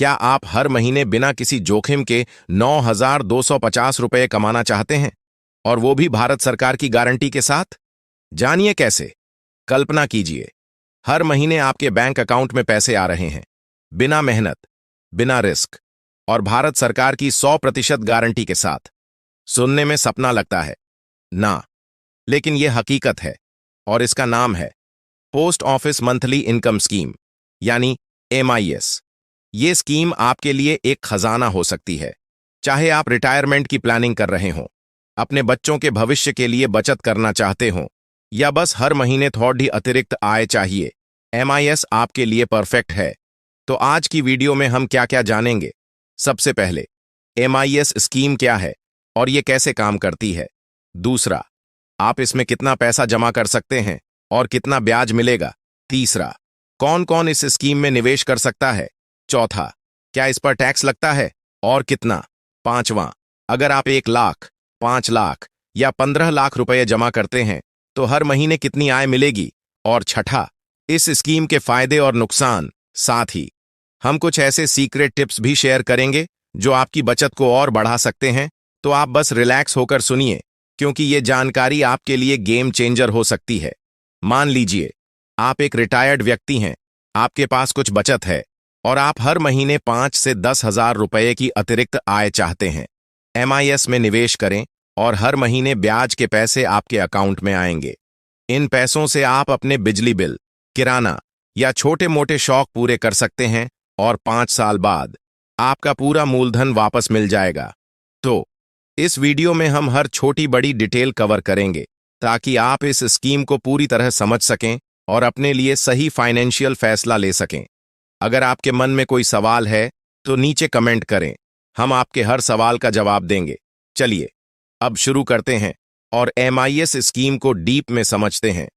क्या आप हर महीने बिना किसी जोखिम के 9,250 रुपये कमाना चाहते हैं, और वो भी भारत सरकार की गारंटी के साथ? जानिए कैसे। कल्पना कीजिए, हर महीने आपके बैंक अकाउंट में पैसे आ रहे हैं, बिना मेहनत, बिना रिस्क, और भारत सरकार की 100% गारंटी के साथ। सुनने में सपना लगता है ना, लेकिन यह हकीकत है, और इसका नाम है post office monthly income scheme, यानी MIS। ये स्कीम आपके लिए एक खजाना हो सकती है। चाहे आप रिटायरमेंट की प्लानिंग कर रहे हों, अपने बच्चों के भविष्य के लिए बचत करना चाहते हों, या बस हर महीने थोड़ी अतिरिक्त आय चाहिए, MIS आपके लिए परफेक्ट है। तो आज की वीडियो में हम क्या क्या जानेंगे। सबसे पहले, MIS स्कीम क्या है और ये कैसे काम करती है। दूसरा, आप इसमें कितना पैसा जमा कर सकते हैं और कितना ब्याज मिलेगा। तीसरा, कौन कौन इस स्कीम में निवेश कर सकता है। चौथा, क्या इस पर टैक्स लगता है और कितना। पांचवां, अगर आप 1 लाख, 5 लाख या 15 लाख रुपए जमा करते हैं तो हर महीने कितनी आय मिलेगी। और छठा, इस स्कीम के फायदे और नुकसान। साथ ही हम कुछ ऐसे सीक्रेट टिप्स भी शेयर करेंगे जो आपकी बचत को और बढ़ा सकते हैं। तो आप बस रिलैक्स होकर सुनिए, क्योंकि ये जानकारी आपके लिए गेम चेंजर हो सकती है। मान लीजिए आप एक रिटायर्ड व्यक्ति हैं, आपके पास कुछ बचत है और आप हर महीने 5 से 10 हजार रुपए की अतिरिक्त आय चाहते हैं। MIS में निवेश करें और हर महीने ब्याज के पैसे आपके अकाउंट में आएंगे। इन पैसों से आप अपने बिजली बिल, किराना या छोटे मोटे शौक पूरे कर सकते हैं, और 5 साल बाद आपका पूरा मूलधन वापस मिल जाएगा। तो इस वीडियो में हम हर छोटी बड़ी डिटेल कवर करेंगे, ताकि आप इस स्कीम को पूरी तरह समझ सकें और अपने लिए सही फाइनेंशियल फैसला ले सकें। अगर आपके मन में कोई सवाल है तो नीचे कमेंट करें, हम आपके हर सवाल का जवाब देंगे। चलिए अब शुरू करते हैं और MIS स्कीम को डीप में समझते हैं।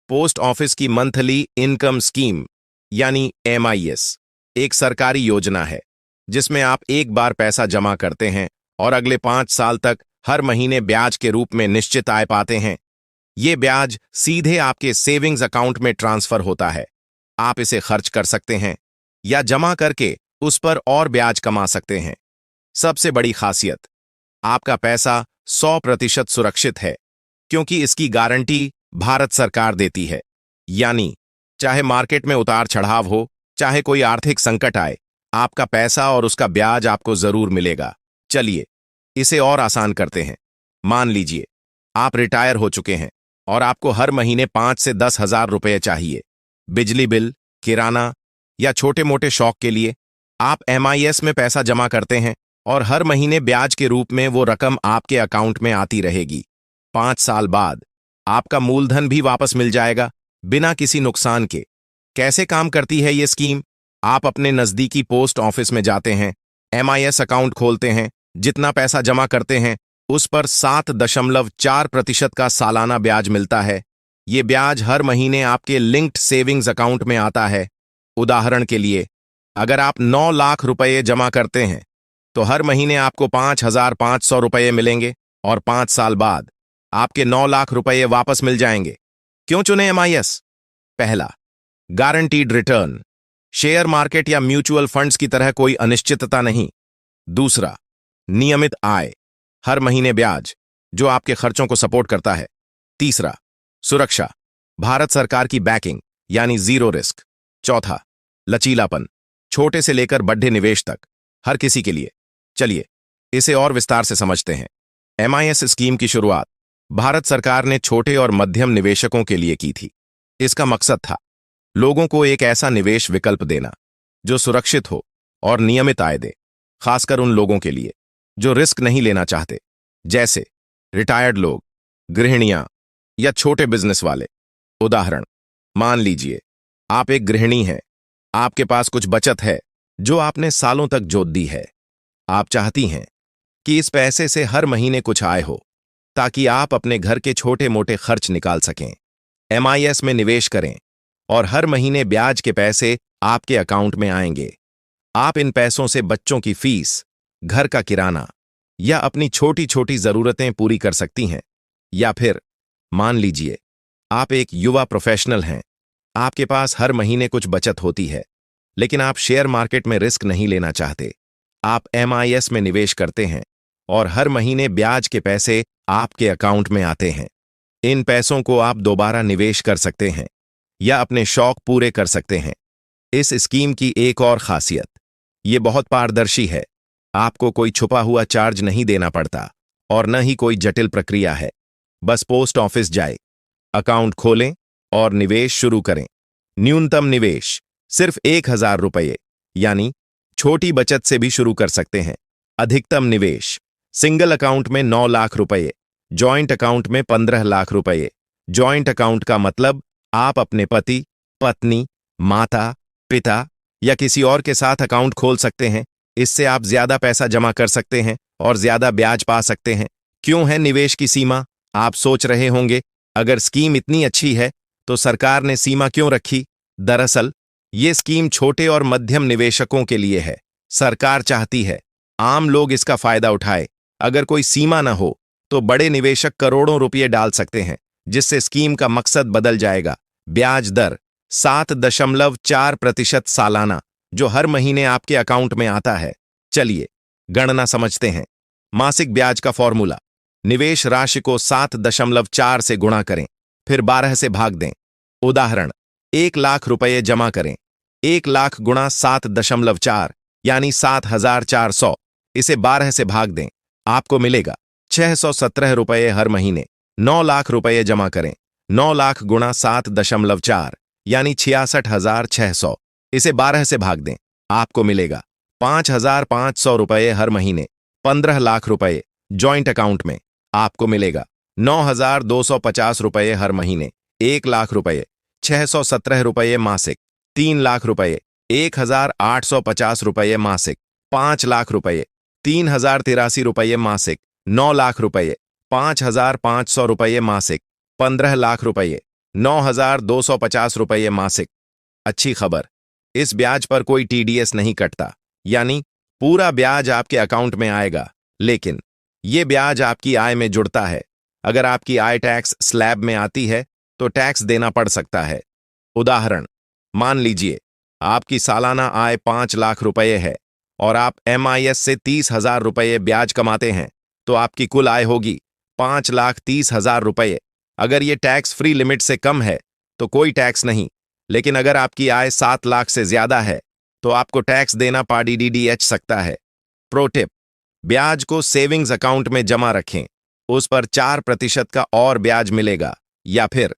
पोस्ट ऑफिस की मंथली इनकम स्कीम, यानी MIS, एक सरकारी योजना है जिसमें आप एक बार पैसा जमा करते हैं और अगले 5 साल तक हर महीने ब्याज के रूप में निश्चित आय पाते हैं। ये ब्याज सीधे आपके सेविंग्स अकाउंट में ट्रांसफर होता है। आप इसे खर्च कर सकते हैं या जमा करके उस पर और ब्याज कमा सकते हैं। सबसे बड़ी खासियत, आपका पैसा 100% सुरक्षित है, क्योंकि इसकी गारंटी भारत सरकार देती है। यानी चाहे मार्केट में उतार चढ़ाव हो, चाहे कोई आर्थिक संकट आए, आपका पैसा और उसका ब्याज आपको जरूर मिलेगा। चलिए इसे और आसान करते हैं। मान लीजिए आप रिटायर हो चुके हैं और आपको हर महीने 5 से 10 हजार रुपये चाहिए, बिजली बिल, किराना या छोटे मोटे शौक के लिए। आप MIS में पैसा जमा करते हैं और हर महीने ब्याज के रूप में वो रकम आपके अकाउंट में आती रहेगी। 5 साल बाद आपका मूलधन भी वापस मिल जाएगा, बिना किसी नुकसान के। कैसे काम करती है ये स्कीम। आप अपने नजदीकी पोस्ट ऑफिस में जाते हैं, MIS अकाउंट खोलते हैं, जितना पैसा जमा करते हैं उस पर 7.4% का सालाना ब्याज मिलता है। ये ब्याज हर महीने आपके लिंक्ड सेविंग्स अकाउंट में आता है। उदाहरण के लिए, अगर आप 9 लाख रुपए जमा करते हैं तो हर महीने आपको 5,500 रुपये मिलेंगे, और 5 साल बाद आपके 9 लाख रुपये वापस मिल जाएंगे। क्यों चुने MIS। पहला, गारंटीड रिटर्न, शेयर मार्केट या म्यूचुअल फंड्स की तरह कोई अनिश्चितता नहीं। दूसरा, नियमित आय, हर महीने ब्याज जो आपके खर्चों को सपोर्ट करता है। तीसरा, सुरक्षा, भारत सरकार की बैकिंग, यानी जीरो रिस्क। चौथा, लचीलापन, छोटे से लेकर बड़े निवेश तक, हर किसी के लिए। चलिए इसे और विस्तार से समझते हैं। MIS स्कीम की शुरुआत भारत सरकार ने छोटे और मध्यम निवेशकों के लिए की थी। इसका मकसद था लोगों को एक ऐसा निवेश विकल्प देना जो सुरक्षित हो और नियमित आय दे, खासकर उन लोगों के लिए जो रिस्क नहीं लेना चाहते, जैसे रिटायर्ड लोग, गृहिणियां या छोटे बिजनेस वाले। उदाहरण, मान लीजिए आप एक गृहिणी हैं, आपके पास कुछ बचत है जो आपने सालों तक जोत दी है। आप चाहती हैं कि इस पैसे से हर महीने कुछ आय हो, ताकि आप अपने घर के छोटे मोटे खर्च निकाल सकें। MIS में निवेश करें और हर महीने ब्याज के पैसे आपके अकाउंट में आएंगे। आप इन पैसों से बच्चों की फीस, घर का किराना या अपनी छोटी छोटी जरूरतें पूरी कर सकती हैं। या फिर मान लीजिए आप एक युवा प्रोफेशनल हैं, आपके पास हर महीने कुछ बचत होती है, लेकिन आप शेयर मार्केट में रिस्क नहीं लेना चाहते। आप MIS में निवेश करते हैं और हर महीने ब्याज के पैसे आपके अकाउंट में आते हैं। इन पैसों को आप दोबारा निवेश कर सकते हैं या अपने शौक पूरे कर सकते हैं। इस स्कीम की एक और खासियत, ये बहुत पारदर्शी है। आपको कोई छुपा हुआ चार्ज नहीं देना पड़ता और न ही कोई जटिल प्रक्रिया है। बस पोस्ट ऑफिस जाए, अकाउंट खोलें और निवेश शुरू करें। न्यूनतम निवेश सिर्फ 1,000 रुपये, यानी छोटी बचत से भी शुरू कर सकते हैं। अधिकतम निवेश सिंगल अकाउंट में 9 लाख रुपये, जॉइंट अकाउंट में 15 लाख रुपये। जॉइंट अकाउंट का मतलब आप अपने पति, पत्नी, माता, पिता या किसी और के साथ अकाउंट खोल सकते हैं। इससे आप ज्यादा पैसा जमा कर सकते हैं और ज्यादा ब्याज पा सकते हैं। क्यों है निवेश की सीमा? आप सोच रहे होंगे, अगर स्कीम इतनी अच्छी है तो सरकार ने सीमा क्यों रखी? दरअसल ये स्कीम छोटे और मध्यम निवेशकों के लिए है। सरकार चाहती है आम लोग इसका फायदा उठाए। अगर कोई सीमा न हो तो बड़े निवेशक करोड़ों रुपये डाल सकते हैं, जिससे स्कीम का मकसद बदल जाएगा। ब्याज दर 7.4% सालाना, जो हर महीने आपके अकाउंट में आता है। चलिए गणना समझते हैं। मासिक ब्याज का फॉर्मूला, निवेश राशि को 7.4 से गुणा करें, फिर 12 से भाग दें। उदाहरण, 1 लाख रुपये जमा करें। 1 लाख गुणा 7.4 यानी 7,400। इसे 12 से भाग दें, आपको मिलेगा 617 रुपये हर महीने। 9 लाख रुपये जमा करें। 9 लाख गुणा 7.4 यानी 66,600। इसे 12 से भाग दें, आपको मिलेगा 5,500 रुपये हर महीने। 15 लाख रुपये जॉइंट अकाउंट में, आपको मिलेगा 9,250 रुपये हर महीने। 1 लाख रुपये 617 रुपये मासिक। 3 लाख रुपये 1,850 रुपये मासिक। 5 लाख रुपये 3,083 रुपये मासिक। 9 लाख रुपये 5,500 रुपये मासिक। 15 लाख रुपये 9,250 रुपये मासिक। अच्छी खबर, इस ब्याज पर कोई TDS नहीं कटता, यानी पूरा ब्याज आपके अकाउंट में आएगा। लेकिन यह ब्याज आपकी आय में जुड़ता है। अगर आपकी आय टैक्स स्लैब में आती है तो टैक्स देना पड़ सकता है। उदाहरण, मान लीजिए आपकी सालाना आय 5 लाख रुपये है और आप MIS से 30,000 रुपये ब्याज कमाते हैं, तो आपकी कुल आय होगी 5,30,000 रुपये। अगर ये टैक्स फ्री लिमिट से कम है तो कोई टैक्स नहीं, लेकिन अगर आपकी आय 7 लाख से ज्यादा है तो आपको टैक्स देना पड़ सकता है। प्रो टिप, ब्याज को सेविंग्स अकाउंट में जमा रखें, उस पर 4% का और ब्याज मिलेगा। या फिर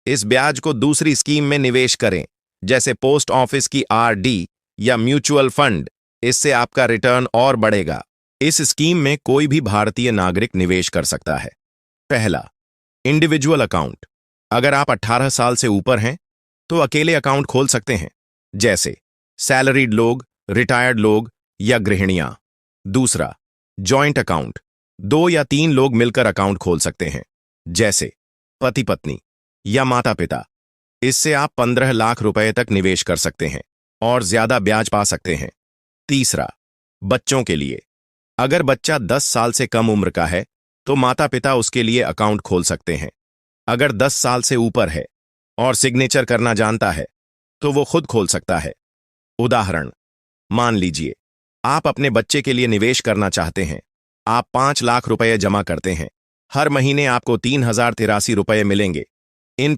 इस ब्याज को दूसरी स्कीम में निवेश करें, जैसे पोस्ट ऑफिस की RD या म्यूचुअल फंड। इससे आपका रिटर्न और बढ़ेगा। इस स्कीम में कोई भी भारतीय नागरिक निवेश कर सकता है। पहला, इंडिविजुअल अकाउंट। अगर आप 18 साल से ऊपर हैं तो अकेले अकाउंट खोल सकते हैं, जैसे सैलरीड लोग, रिटायर्ड लोग या गृहिणियां। दूसरा, जॉइंट अकाउंट। 2 या 3 लोग मिलकर अकाउंट खोल सकते हैं, जैसे पति पत्नी या माता पिता। इससे आप 15 लाख रुपए तक निवेश कर सकते हैं और ज्यादा ब्याज पा सकते हैं। तीसरा, बच्चों के लिए। अगर बच्चा 10 साल से कम उम्र का है तो माता पिता उसके लिए अकाउंट खोल सकते हैं। अगर 10 साल से ऊपर है और सिग्नेचर करना जानता है तो वो खुद खोल सकता है। उदाहरण, मान लीजिए आप अपने बच्चे के लिए निवेश करना चाहते हैं। आप 5 लाख रुपए जमा करते हैं। हर महीने आपको 3,083 रुपये मिलेंगे। इन